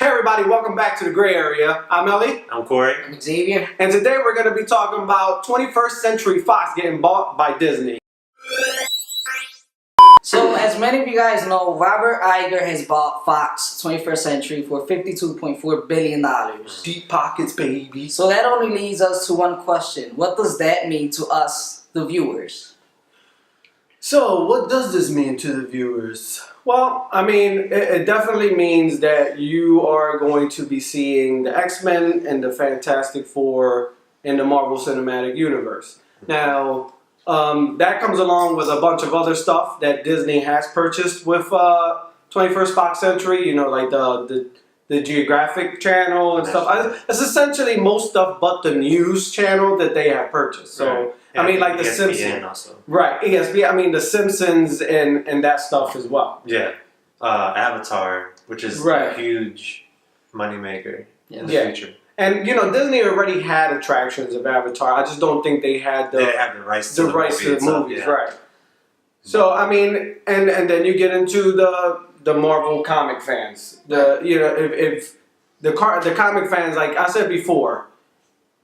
Hey everybody, welcome back to the Gray Area. I'm Ellie. I'm Corey. I'm Xavier. And today we're going to be talking about 21st Century Fox getting bought by Disney. So, as many of you guys know, Robert Iger has bought Fox 21st Century for $52.4 billion. Deep pockets, baby. So that only leads us to one question. What does that mean to us, the viewers? So, what does this mean to the viewers? Well, I mean, it definitely means that you are going to be seeing the X-Men and the Fantastic Four in the Marvel Cinematic Universe. Now, that comes along with a bunch of other stuff that Disney has purchased with 21st Fox Century, you know, like the Geographic Channel and stuff. It's essentially most stuff but the news channel that they have purchased. So, Right. I mean, like the ESPN Simpsons. also. Right, ESPN. I mean, the Simpsons and that stuff as well. Yeah. Avatar, which is Right. a huge moneymaker in the Yeah. future. And, you know, Disney already had attractions of Avatar. I just don't think they had They have the rights to the the rights to movie the itself, movies, yeah. right. So, I mean, and then you get into the Marvel comic fans. You know, if the comic fans, like I said before,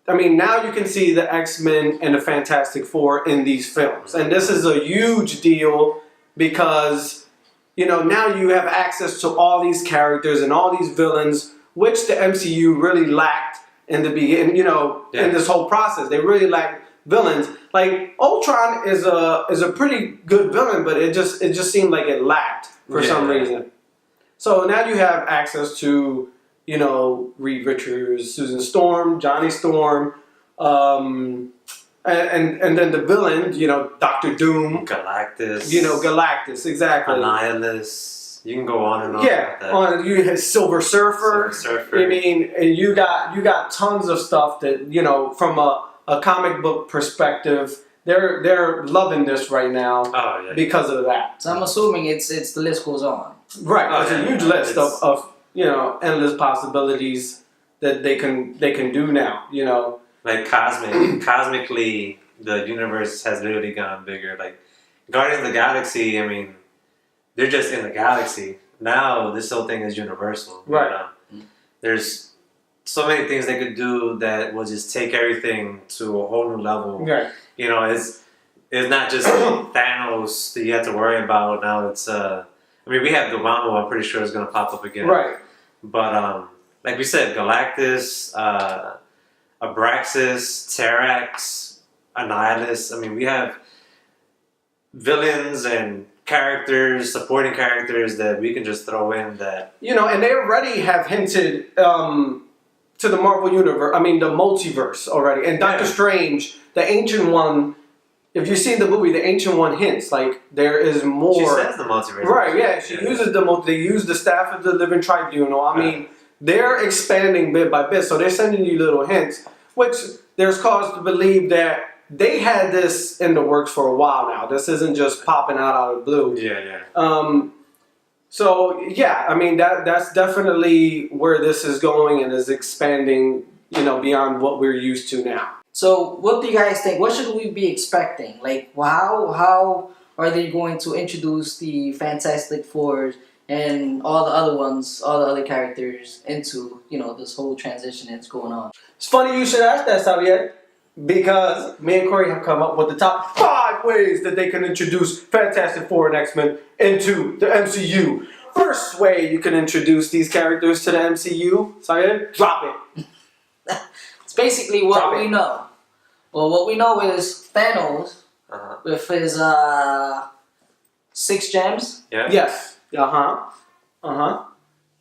I mean, now you can see the X-Men and the Fantastic Four in these films. And this is a huge deal because, you know, now you have access to all these characters and all these villains, which the MCU really lacked in the beginning, you know, in this whole process. They really lacked villains. Like, Ultron is a pretty good villain, but it just seemed like it lacked for some reason. So now you have access to, you know, Reed Richards, Susan Storm, Johnny Storm, and then the villain, you know, Doctor Doom. Galactus. You know, Galactus, exactly. Annihilus. You can go on and on. Yeah, About that. you had Silver Surfer. Silver Surfer. I mean, and you got tons of stuff that, you know, from a comic book perspective, they're loving this right now because of that. So I'm assuming it's the list goes on. Right, Oh, it's a yeah, huge list of you know, endless possibilities that they can do now. You know, Like cosmically, the universe has literally gone bigger. Like Guardians of the Galaxy, I mean, they're just in the galaxy. Now this whole thing is universal. Right. There's so many things they could do that will just take everything to a whole new level. right? You know, it's not just Thanos that you have to worry about. Now it's I mean, we have Dormammu. I'm pretty sure is going to pop up again. Right. But like we said, Galactus, Abraxas, Terrax, Annihilus. I mean, we have villains and characters, supporting characters that we can just throw in that. You know, and they already have hinted to the Marvel universe. I mean, the multiverse already. And Doctor Strange, the Ancient One. If you've seen the movie, the Ancient One hints like there is more. She says the multiverse. Right? Yeah, she uses they use the staff of the Living Tribunal. I mean, they're expanding bit by bit, so they're sending you little hints, which there's cause to believe that they had this in the works for a while now. This isn't just popping out of the blue. Yeah. So yeah, I mean that's definitely where this is going and is expanding, you know, beyond what we're used to now. So what do you guys think? What should we be expecting? Like, how are they going to introduce the Fantastic Four and all the other ones, all the other characters into, you know, this whole transition that's going on? It's funny you should ask that, Xavier, because me and Corey have come up with the top 5 ways that they can introduce Fantastic Four and X-Men into the MCU. First way you can introduce these characters to the MCU, Xavier, drop it. It's basically what we know. Well, what we know is Thanos with his 6 gems. Yeah. Yes.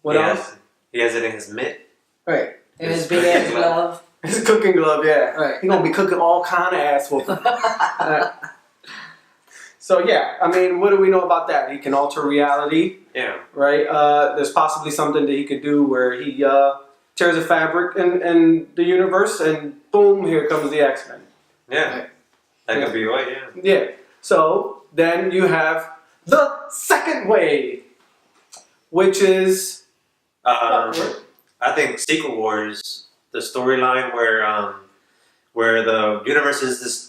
What else? He has it in his mitt. Right. And his big ass glove. His cooking glove, yeah. Right. He gonna be cooking all kind of ass whooping. So yeah, I mean, what do we know about that? He can alter reality. Yeah. Right? There's possibly something that he could do where he tears a fabric in the universe and boom, here comes the X-Men. Yeah. That could be right, yeah. Yeah. So then you have the second way, which is... I think Secret Wars, the storyline where the universe is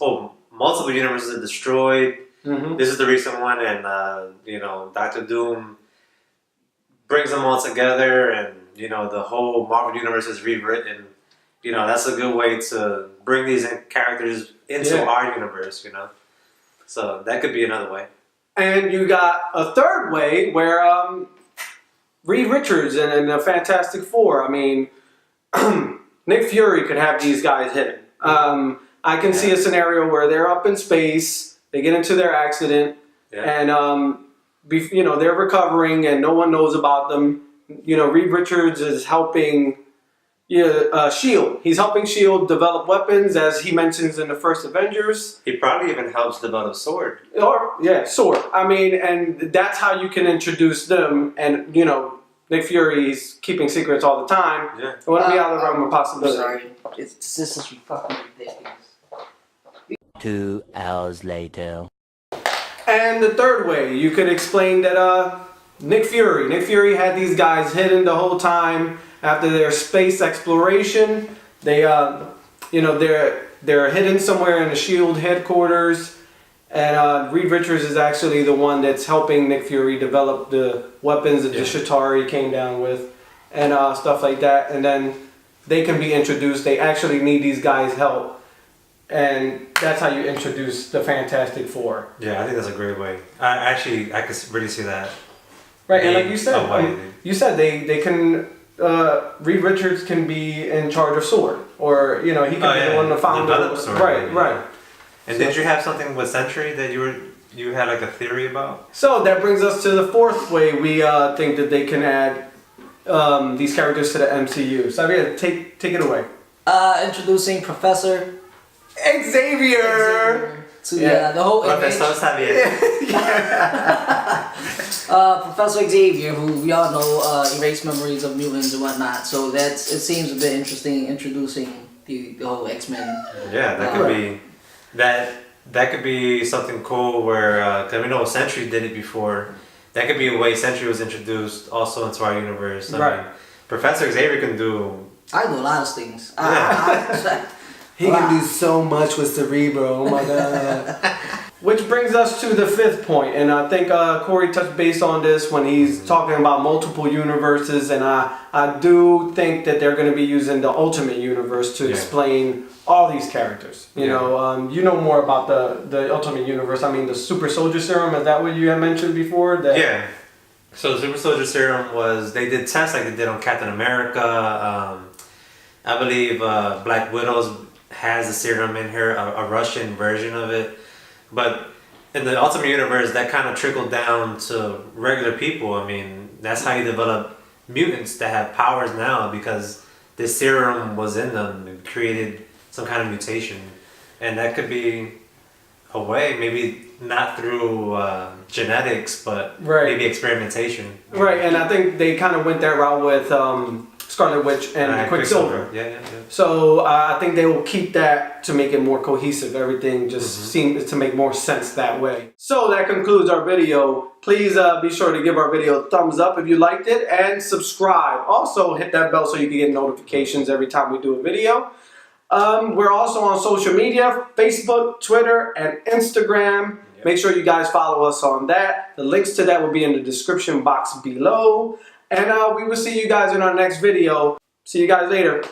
multiple universes are destroyed. Mm-hmm. This is the recent one, and you know, Doctor Doom brings them all together, and you know the whole Marvel universe is rewritten, you know that's a good way to bring these characters into Yeah. our universe, you know. So that could be another way. And you got a third way where Reed Richards and the Fantastic Four. I mean, Nick Fury could have these guys hidden. I can see a scenario where they're up in space, they get into their accident, and you know they're recovering and no one knows about them. You know, Reed Richards is helping. Shield. He's helping Shield develop weapons, as he mentions in the first Avengers. He probably even helps develop Sword. Or Sword. I mean, and that's how you can introduce them. And you know, Nick Fury's keeping secrets all the time. Yeah. It wouldn't be out of the realm of I'm possibility. sorry. This is fucking ridiculous. 2 hours later. And the third way, you could explain that Nick Fury had these guys hidden the whole time after their space exploration. They, you know, they're hidden somewhere in the SHIELD headquarters, and Reed Richards is actually the one that's helping Nick Fury develop the weapons that the Chitauri came down with, and stuff like that. And then they can be introduced. They actually need these guys' help. And that's how you introduce the Fantastic Four. Yeah, I think that's a great way. I could really see that. Right, and like you said, way. they can. Reed Richards can be in charge of Sword, or you know he can be the one to found develop Sword. Right, right. And did you have something with Sentry that you had like a theory about? So that brings us to the fourth way we think that they can add these characters to the MCU. Xavier, take it away. Introducing Professor Xavier. to the whole image. Professor Xavier. Professor Xavier, who we all know erased memories of mutants and whatnot. So it seems a bit interesting introducing the whole X-Men. Yeah, that could be that could be something cool where because we know Sentry did it before. That could be a way Sentry was introduced also into our universe. I mean, Professor Xavier can do. I do a lot of things. He can do so much with Cerebro. Oh my god. Which brings us to the fifth point, and I think Corey touched base on this when he's talking about multiple universes, and I do think that they're going to be using the Ultimate Universe to explain all these characters. You know more about the Ultimate Universe. I mean, the Super Soldier Serum, is that what you had mentioned before? Yeah. So the Super Soldier Serum they did tests like they did on Captain America. I believe Black Widow's has a serum in her, a Russian version of it. But in the Ultimate Universe, that kind of trickled down to regular people. I mean, that's how you develop mutants that have powers now, because this serum was in them and created some kind of mutation. And that could be a way, maybe not through genetics, but maybe experimentation. Right, and I think they kind of went that route with Scarlet Witch and Quicksilver. Yeah. So I think they will keep that to make it more cohesive. Everything just seems to make more sense that way. So that concludes our video. Please be sure to give our video a thumbs up if you liked it, and subscribe. Also hit that bell so you can get notifications every time we do a video. We're also on social media, Facebook, Twitter, and Instagram. Make sure you guys follow us on that. The links to that will be in the description box below. And we will see you guys in our next video. See you guys later.